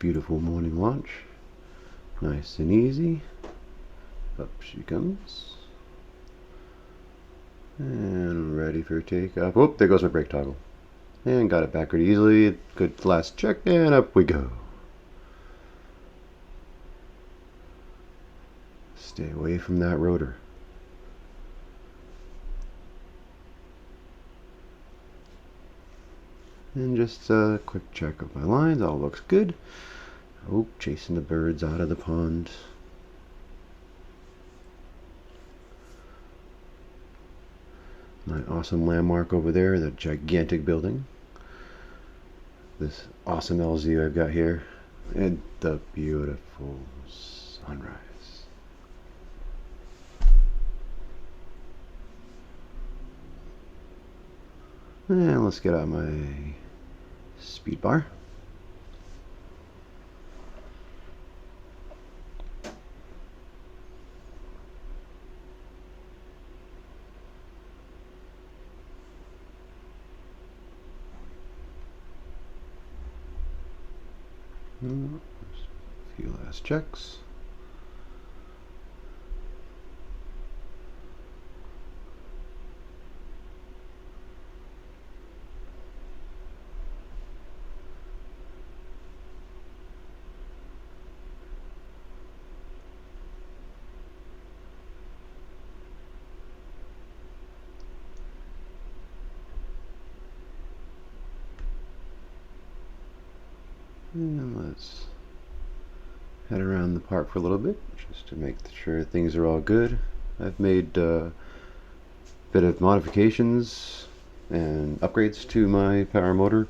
beautiful morning launch. Nice and easy. Up she comes. And ready for takeoff. Oh, there goes my brake toggle. And got it backward easily. Good last check, and up we go. Stay away from that rotor. And just a quick check of my lines. All looks good. Oh, chasing the birds out of the pond. My awesome landmark over there, the gigantic building. This awesome LZ I've got here. And the beautiful sunrise. And let's get out my speed bar. A few last checks. And let's head around the park for a little bit, just to make sure things are all good. I've made a bit of modifications and upgrades to my Paramotor,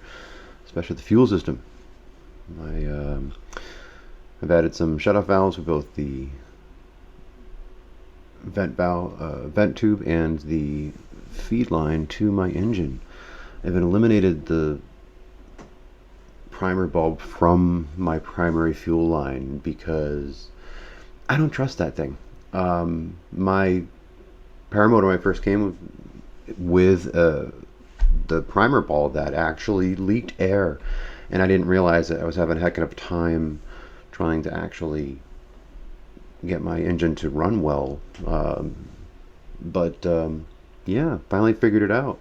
especially the fuel system. I've added some shutoff valves for both the vent tube and the feed line to my engine. I've eliminated the primer bulb from my primary fuel line because I don't trust that thing. My Paramotor, when I first came with the primer bulb that actually leaked air, and I didn't realize that I was having a heck of a time trying to actually get my engine to run well. Yeah, finally figured it out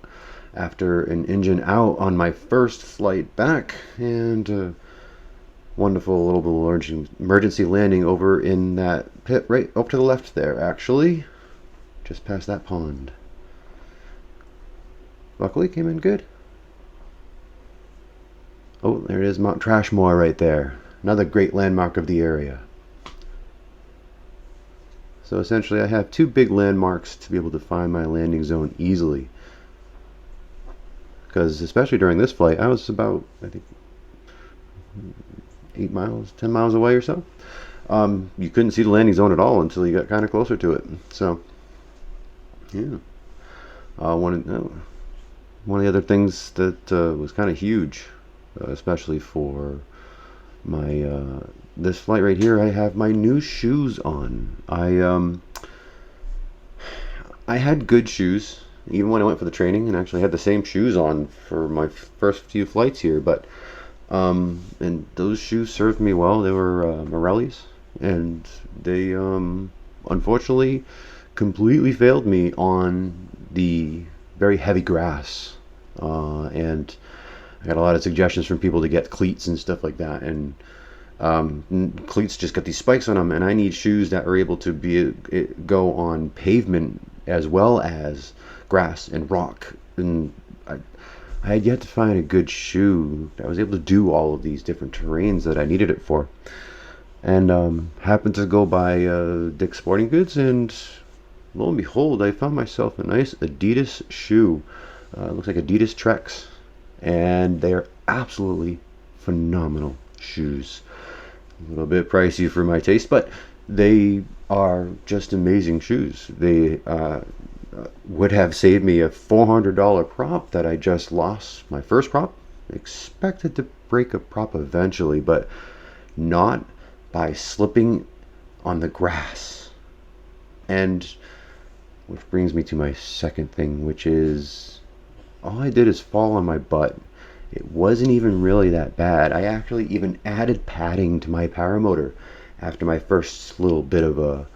after an engine out on my first flight back, and a wonderful little emergency landing over in that pit right up to the left there, actually, just past that pond. Luckily came in good. Oh, there it is, Mount Trashmore right there, another great landmark of the area. So essentially I have two big landmarks to be able to find my landing zone easily. Because especially during this flight, I was about, I think, 8 miles, 10 miles away or so. You couldn't see the landing zone at all until you got kind of closer to it. So, yeah. One of the other things that was kind of huge, especially for my this flight right here, I have my new shoes on. I had good shoes even when I went for the training, and actually had the same shoes on for my first few flights here, but and those shoes served me well. They were Morelli's, and they unfortunately completely failed me on the very heavy grass, and I got a lot of suggestions from people to get cleats and stuff like that, and cleats just got these spikes on them, and I need shoes that are able to go on pavement as well as grass and rock. And I had yet to find a good shoe that was able to do all of these different terrains that I needed it for, and happened to go by Dick's Sporting Goods, and lo and behold, I found myself a nice Adidas shoe. It looks like Adidas Treks, and they are absolutely phenomenal shoes. A little bit pricey for my taste, but they are just amazing shoes. They would have saved me a $400 prop that I just lost. My first prop, expected to break a prop eventually, but not by slipping on the grass. And which brings me to my second thing, which is all I did is fall on my butt, It wasn't even really that bad. I actually even added padding to my paramotor after my first little bit of a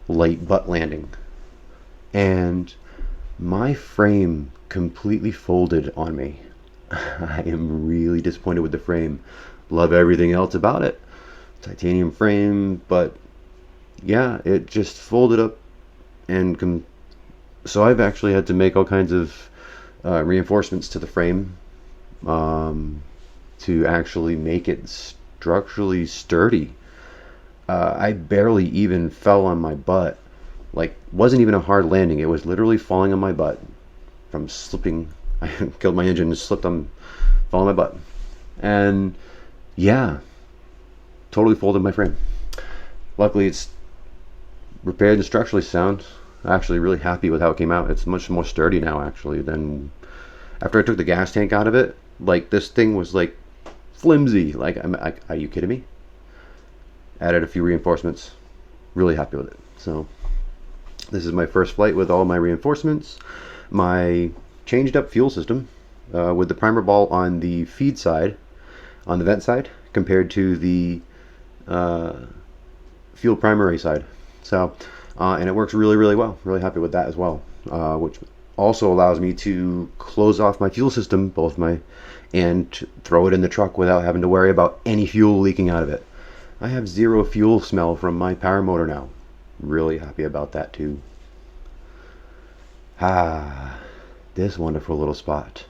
light butt landing. And my frame completely folded on me. I am really disappointed with the frame. Love everything else about it. Titanium frame, but yeah, it just folded up and so I've actually had to make all kinds of reinforcements to the frame um, to actually make it structurally sturdy. I barely even fell on my butt. Like, wasn't even a hard landing. It was literally falling on my butt from slipping. I killed my engine and slipped on, fell on my butt. And yeah, totally folded my frame. Luckily, it's repaired and structurally sound. Actually, really happy with how it came out. It's much more sturdy now, actually, than after I took the gas tank out of it. Like, this thing was like flimsy. Like, are you kidding me? Added a few reinforcements. Really happy with it. So, this is my first flight with all my reinforcements. My changed up fuel system with the primer ball on the feed side, on the vent side, compared to the fuel primary side. So, and it works really, really well. Really happy with that as well, which also allows me to close off my fuel system, and throw it in the truck without having to worry about any fuel leaking out of it. I have zero fuel smell from my Paramotor now. Really happy about that too. This wonderful little spot.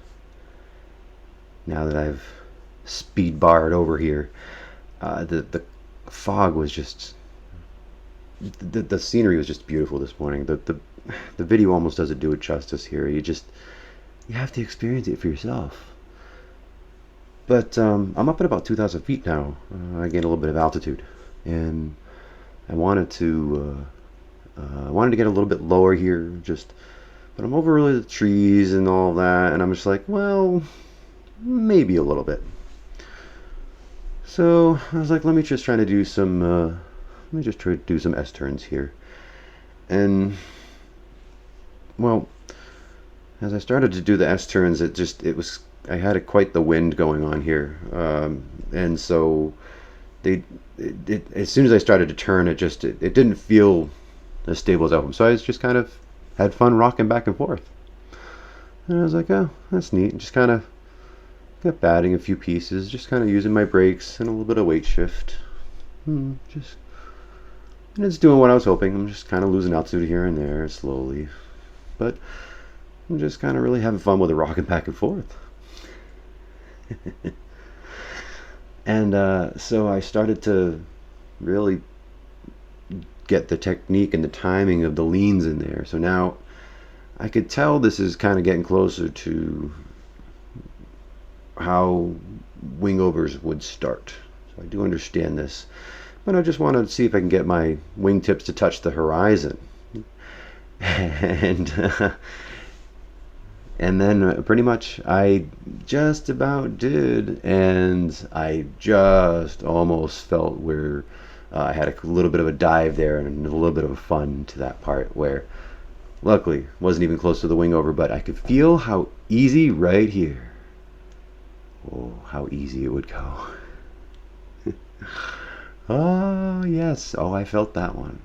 Now that I've speed barred over here, the fog was just the scenery was just beautiful this morning. The video almost doesn't do it justice here. You have to experience it for yourself. But I'm up at about 2,000 feet now. I gained a little bit of altitude, and I wanted to get a little bit lower here, but I'm over really the trees and all that, and I'm just like, well, maybe a little bit. So I was like, let me just try to do some S turns here, and well, as I started to do the S turns, I had quite the wind going on here, and so as soon as I started to turn, it didn't feel as stable as home. So I just kind of had fun rocking back and forth, and I was like, oh, that's neat. Just kind of kept adding a few pieces, just kind of using my brakes and a little bit of weight shift. And it's doing what I was hoping. I'm just kind of losing altitude here and there slowly, but I'm just kind of really having fun with it, rocking back and forth. And so I started to really get the technique and the timing of the leans in there. So now I could tell this is kind of getting closer to how wingovers would start. So I do understand this, but I just want to see if I can get my wingtips to touch the horizon. And then pretty much I just about did, and I just almost felt where I had a little bit of a dive there and a little bit of a fun to that part where luckily wasn't even close to the wing over, but I could feel how easy right here. Oh, how easy it would go. Oh, yes. Oh, I felt that one.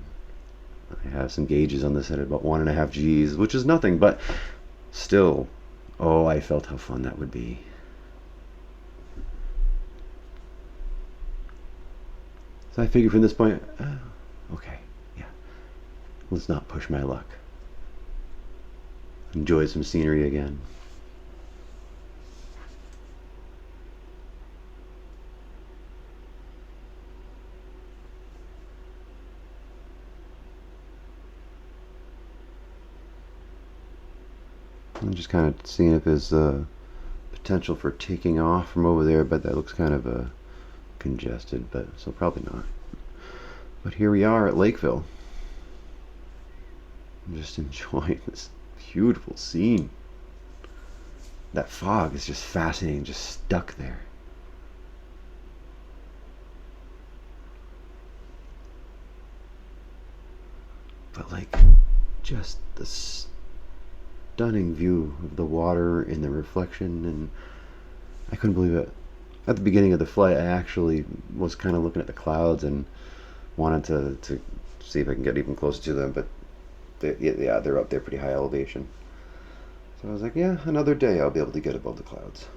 I have some gauges on this at about 1.5 Gs, which is nothing, but still, oh, I felt how fun that would be. So I figured from this point, okay, yeah, let's not push my luck. Enjoy some scenery again. I'm just kind of seeing if there's potential for taking off from over there, but that looks kind of congested, but so probably not. But here we are at Lakeville. I'm just enjoying this beautiful scene. That fog is just fascinating, just stuck there. But like, just the stunning view of the water and the reflection, and I couldn't believe it. At the beginning of the flight, I actually was kind of looking at the clouds and wanted to see if I can get even closer to them, but yeah, they're up there pretty high elevation. So I was like, yeah, another day I'll be able to get above the clouds.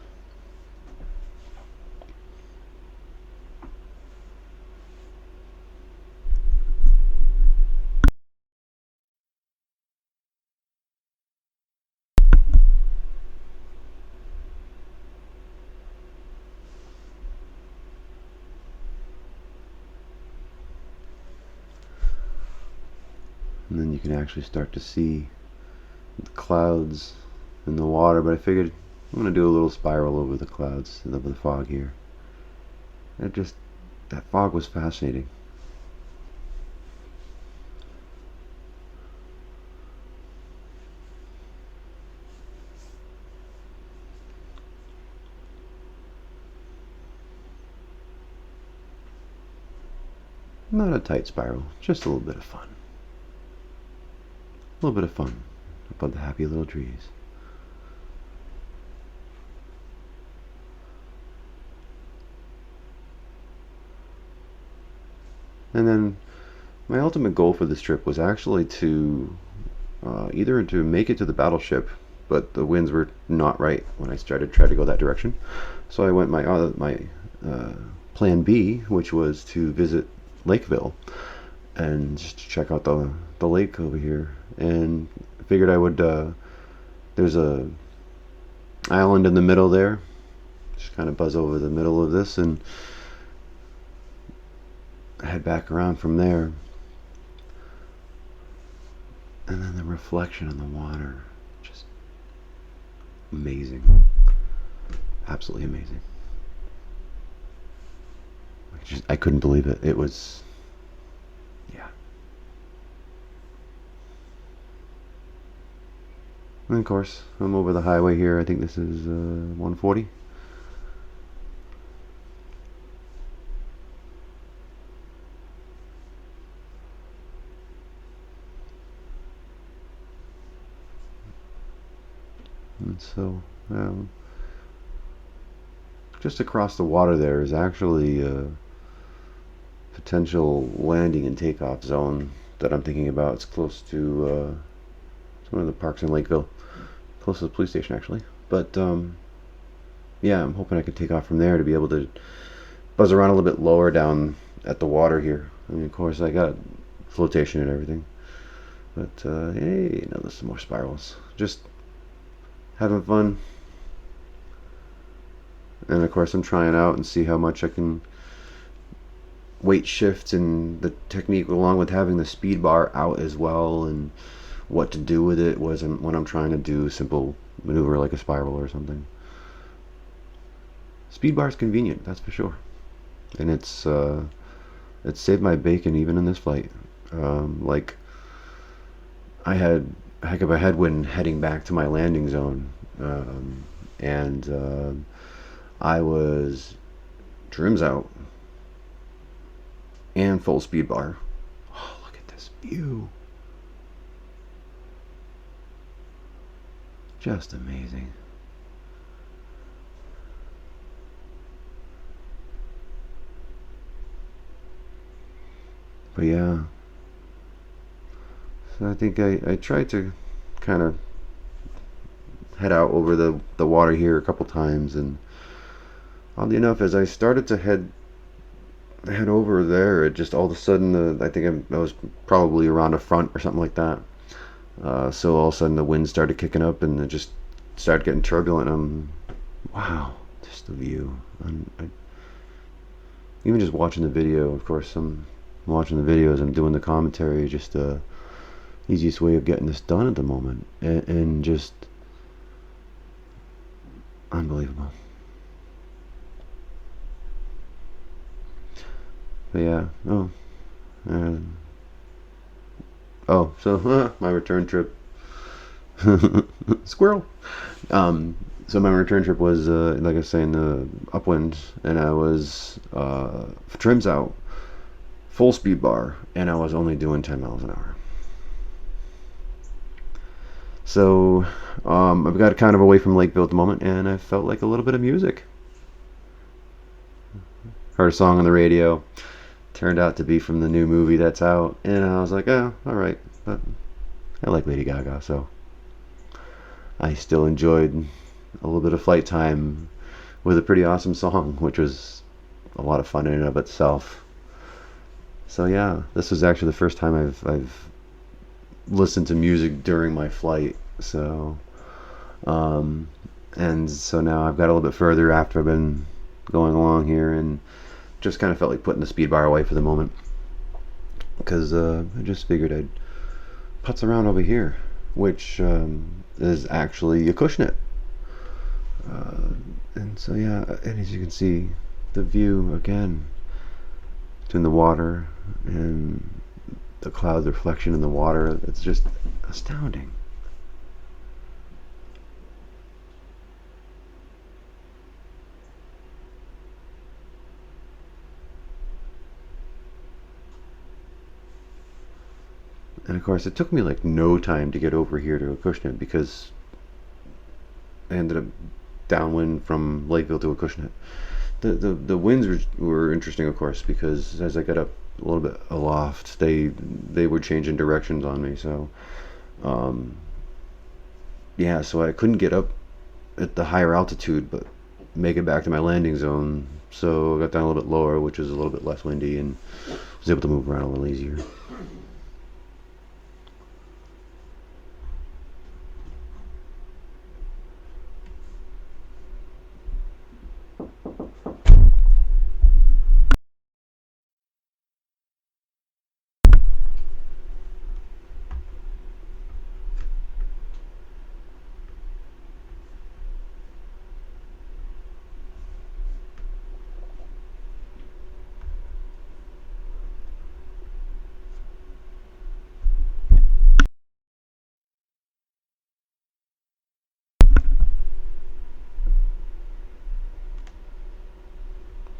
And then you can actually start to see the clouds in the water, but I figured I'm going to do a little spiral over the clouds, over the fog here. That fog was fascinating. Not a tight spiral, just a little bit of fun. A little bit of fun above the happy little trees. And then my ultimate goal for this trip was actually to either to make it to the battleship, but the winds were not right when I tried to go that direction. So I went my plan B, which was to visit Lakeville and just check out the lake over here. And I figured I would. There's a island in the middle there. Just kind of buzz over the middle of this and head back around from there. And then the reflection in the water, just amazing. Absolutely amazing. I couldn't believe it. It was, yeah. And of course, I'm over the highway here. I think this is 140. And so, just across the water there is actually a potential landing and takeoff zone that I'm thinking about. It's close to one of the parks in Lakeville, close to the police station actually. But yeah, I'm hoping I can take off from there to be able to buzz around a little bit lower down at the water here. I mean, of course, I got flotation and everything. But hey, now there's some more spirals. Just having fun. And of course I'm trying out and see how much I can weight shift and the technique along with having the speed bar out as well, and what to do with it when I'm trying to do a simple maneuver like a spiral or something. Speed bar is convenient, that's for sure. And it's saved my bacon even in this flight. Like I had a heck of a headwind heading back to my landing zone, and I was trims out and full speed bar. Oh, look at this view. Just amazing. But yeah, so I think I tried to kind of head out over the water here a couple times, and oddly enough, as I started to head over there, it just all of a sudden, I think I was probably around a front or something like that. So all of a sudden the wind started kicking up and it just started getting turbulent. Wow, just the view. Even just watching the video, of course, I'm watching the videos, I'm doing the commentary, just the easiest way of getting this done at the moment. And just unbelievable. But yeah, so my return trip, squirrel. So my return trip was, like I was saying, upwind, and I was trims out, full speed bar, and I was only doing 10 miles an hour. So I've got kind of away from Lakeville at the moment, and I felt like a little bit of music. heard a song on the radio. Turned out to be from the new movie that's out, and I was like, oh, all right. But I like Lady Gaga, so I still enjoyed a little bit of flight time with a pretty awesome song, which was a lot of fun in and of itself. So yeah, this was actually the first time I've listened to music during my flight. So um, and so now I've got a little bit further after I've been going along here, and just kind of felt like putting the speed bar away for the moment, because I just figured I'd putz around over here, which is actually Acushnet. And so yeah, and as you can see, the view again between the water and the clouds reflection in the water, it's just astounding. And of course, it took me like no time to get over here to Acushnet, because I ended up downwind from Lakeville to Acushnet. The winds were interesting, of course, because as I got up a little bit aloft, they were changing directions on me. So um, yeah, so I couldn't get up at the higher altitude, but make it back to my landing zone. So I got down a little bit lower, which was a little bit less windy, and was able to move around a little easier.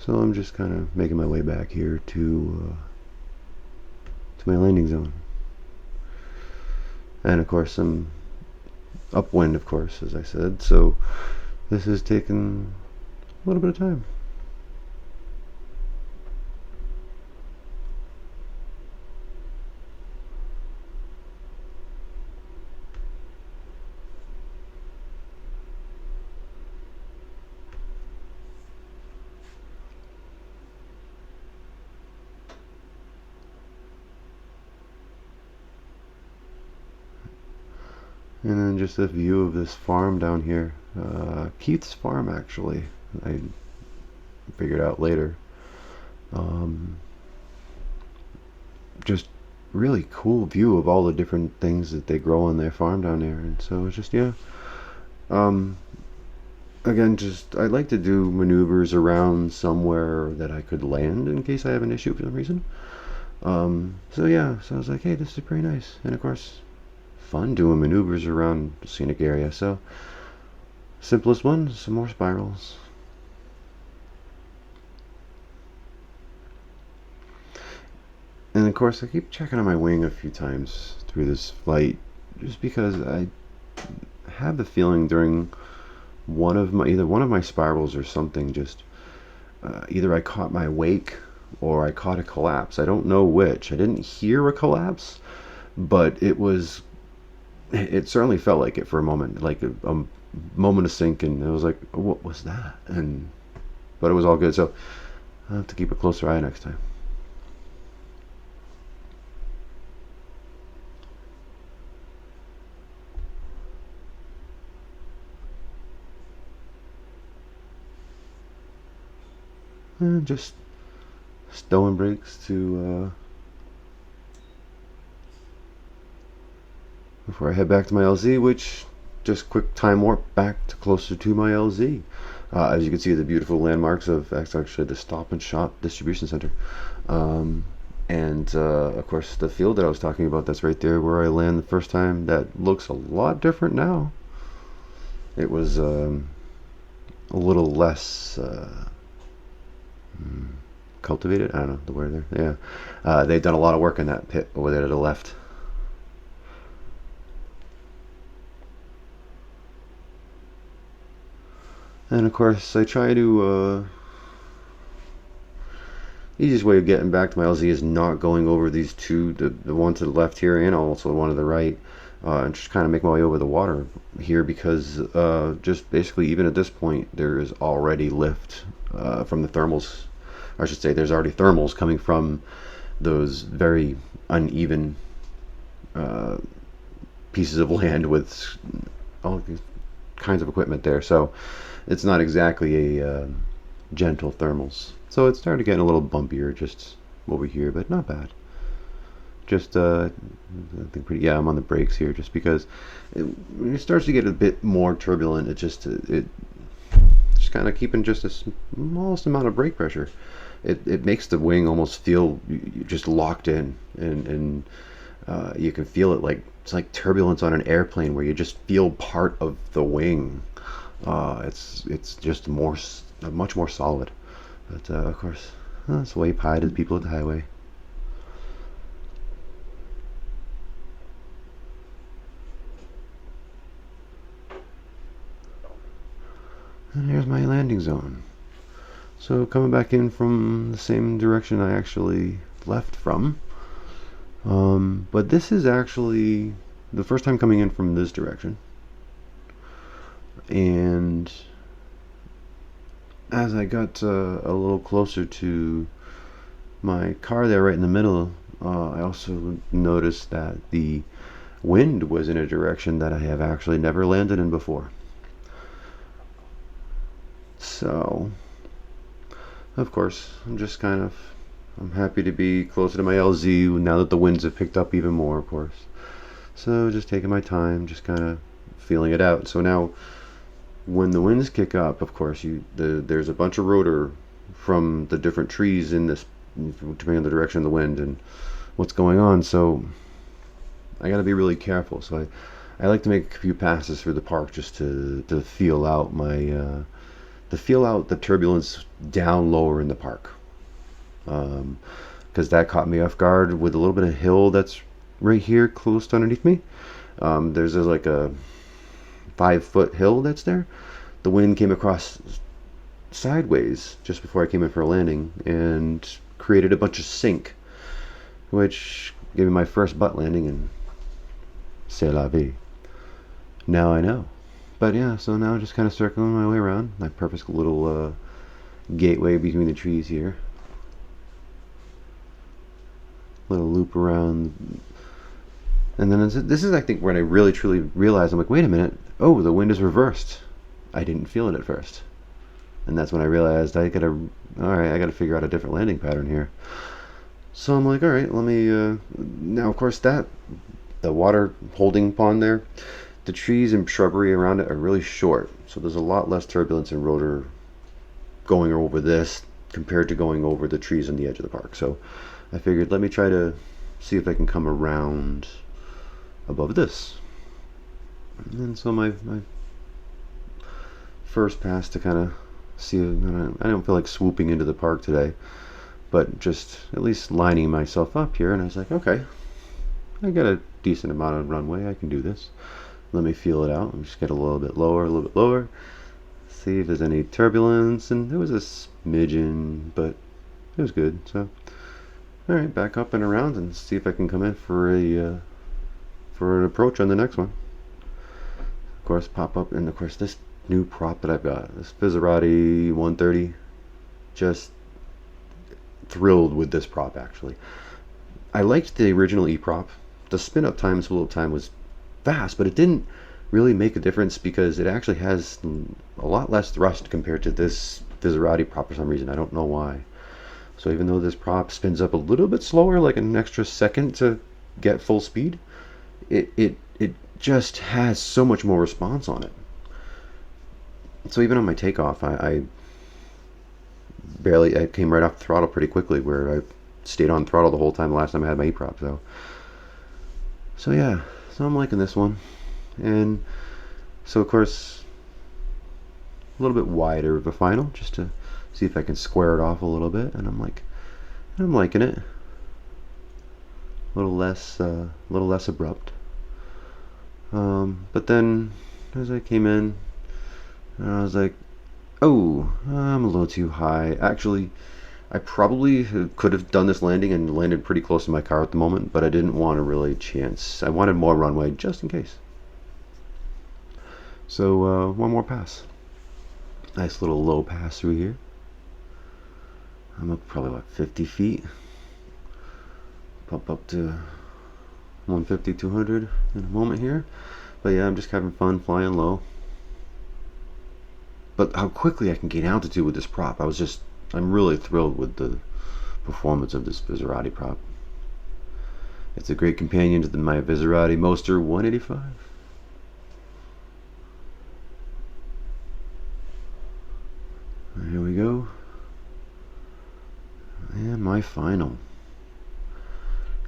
So I'm just kind of making my way back here to my landing zone, and of course I'm upwind, of course, as I said. So this has taken a little bit of time. And then just a view of this farm down here, Keith's farm, actually. I figured out later. Um, just really cool view of all the different things that they grow on their farm down there. And so it's just, yeah. Um, again, just I like to do maneuvers around somewhere that I could land in case I have an issue for some reason. So yeah, so I was like, hey, this is pretty nice. And of course, fun doing maneuvers around the scenic area. So simplest one, some more spirals. And of course, I keep checking on my wing a few times through this flight, just because I have the feeling during either one of my spirals or something, just either I caught my wake or I caught a collapse. I don't know which. I didn't hear a collapse, but it certainly felt like it for a moment, like a moment of sync, and it was like, what was that? But it was all good. So I'll have to keep a closer eye next time. And just stowing brakes to before I head back to my LZ, which just quick time warp back to closer to my LZ. As you can see, the beautiful landmarks of actually the Stop and Shop distribution center, and of course the field that I was talking about. That's right there where I land the first time. That looks a lot different now. It was a little less cultivated. I don't know the word there. Yeah, they've done a lot of work in that pit over there to the left. And of course, I try to easiest way of getting back to my LZ is not going over these two, the one to the left here and also the one to the right, and just kind of make my way over the water here because just basically even at this point there is already lift from the thermals. I should say there's already thermals coming from those very uneven pieces of land with all these kinds of equipment there. So it's not exactly a gentle thermals. So it started getting a little bumpier just over here, but not bad. Just I think pretty. Yeah, I'm on the brakes here just because when it starts to get a bit more turbulent, it just kind of keeping just a smallest amount of brake pressure. It makes the wing almost feel just locked in, and you can feel it like it's like turbulence on an airplane where you just feel part of the wing. It's just much more solid. But of course, that's way pie to the people at the highway. And here's my landing zone. So coming back in from the same direction I actually left from. But this is actually the first time coming in from this direction. And as I got a little closer to my car there right in the middle, I also noticed that the wind was in a direction that I have actually never landed in before. So, of course, I'm happy to be closer to my LZ now that the winds have picked up even more, of course. So just taking my time, just kind of feeling it out. So now, when the winds kick up, of course, there's a bunch of rotor from the different trees in this, depending on the direction of the wind and what's going on. So I got to be really careful. So I like to make a few passes through the park just to feel out the turbulence down lower in the park, because that caught me off guard with a little bit of hill that's right here close to underneath me. There's like a 5-foot hill that's there. The wind came across sideways just before I came in for a landing and created a bunch of sink, which gave me my first butt landing, and c'est la vie. Now I know. But yeah, so now just kind of circling my way around. My perfect little gateway between the trees here. Little loop around. And then this is, I think, when I really truly realized, I'm like, wait a minute. Oh, the wind is reversed. I didn't feel it at first. And that's when I realized I gotta figure out a different landing pattern here. So I'm like, all right, let me, now of course the water holding pond there, the trees and shrubbery around it are really short, so there's a lot less turbulence and rotor going over this compared to going over the trees on the edge of the park. So I figured, let me try to see if I can come around above this. And so my first pass to kind of see, I don't feel like swooping into the park today, but just at least lining myself up here. And I was like, okay, I got a decent amount of runway, I can do this. Let me feel it out. Just get a little bit lower, see if there's any turbulence, and there was a smidgen, but it was good. So all right, back up and around and see if I can come in for an approach on the next one. Of course, pop up, and of course this new prop that I've got, this Fizzerati 130, just thrilled with this prop. Actually, I liked the original E-prop. The spin up time, swivel up time was fast, but it didn't really make a difference because it actually has a lot less thrust compared to this Fizzerati prop for some reason. I don't know why. So even though this prop spins up a little bit slower, like an extra second to get full speed, it just has so much more response on it. So even on my takeoff, I came right off the throttle pretty quickly, where I stayed on throttle the whole time the last time I had my E-prop. So yeah, so I'm liking this one. And so of course a little bit wider of a final, just to see if I can square it off a little bit, and I'm liking it. A little less abrupt. But then as I came in, I was like, oh, I'm a little too high. Actually, I probably could have done this landing and landed pretty close to my car at the moment, but I didn't want to really chance. I wanted more runway just in case. So one more pass. Nice little low pass through here. I'm up probably about 50 feet. Pump up to 150, 200 in a moment here. But yeah, I'm just having fun flying low. But how quickly I can gain altitude with this prop, I'm really thrilled with the performance of this Visorati prop. It's a great companion to my Visorati Moster 185. Here we go. And my final.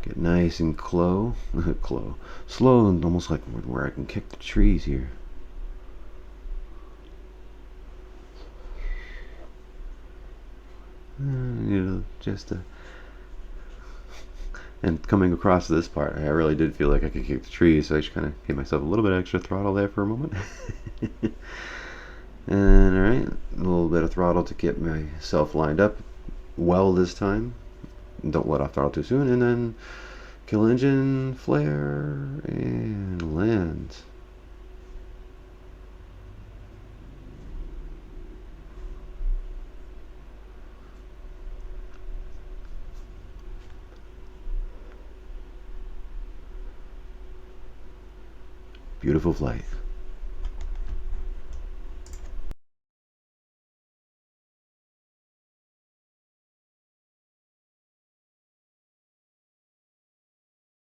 Get nice and slow, and almost like where I can kick the trees here. And coming across this part, I really did feel like I could kick the trees, so I just kind of gave myself a little bit extra throttle there for a moment. And alright, a little bit of throttle to get myself lined up well this time. Don't let off throttle too soon, and then kill engine, flare, and land. Beautiful flight.